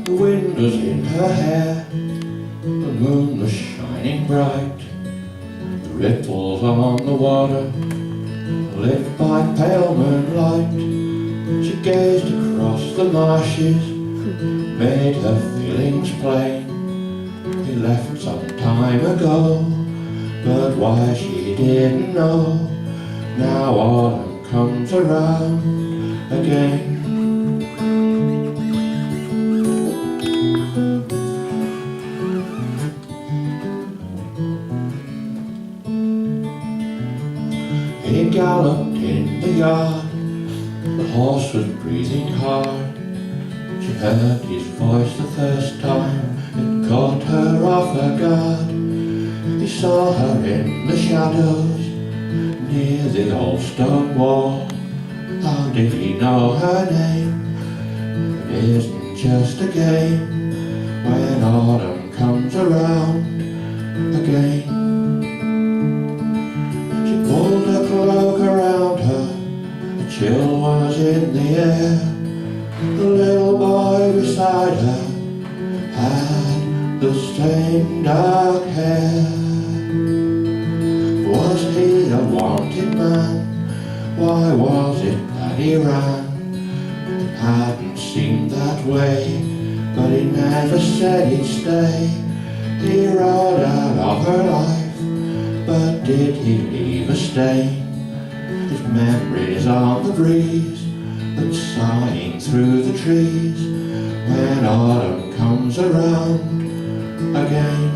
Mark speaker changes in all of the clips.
Speaker 1: The wind was in her hair, the moon was shining bright. The ripples on the water, lit by pale moonlight. She gazed across the marshes, made her feelings plain. He left some time ago, but why she didn't know. Now autumn comes around again. He galloped in the yard, the horse was breathing hard. She heard his voice the first time, it caught her off her guard. He saw her in the shadows, near the old stone wall. How did he know her name? It isn't just a game when autumn comes around again. She pulled her cloak around her, a chill was in the air. The little boy beside her had the same dark hair. Was he a wanted man? Why was it that he ran? It hadn't seemed that way, but he never said he'd stay. He rode out of her life, but did he leave a stain? His memories on the breeze, but sighing through the trees when autumn comes around again.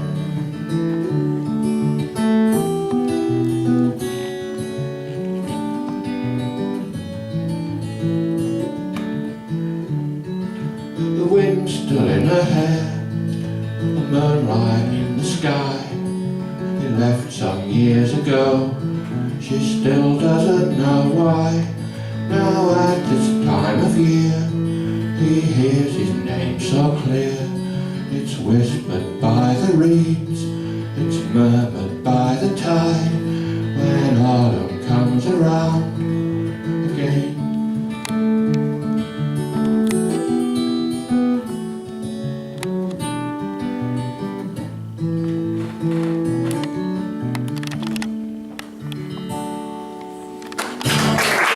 Speaker 1: The wind still in her hair, the moonlight in the sky. He left some years ago, she still doesn't know why. Now at this time of year, he hears his name so clear. It's whispered by the reeds,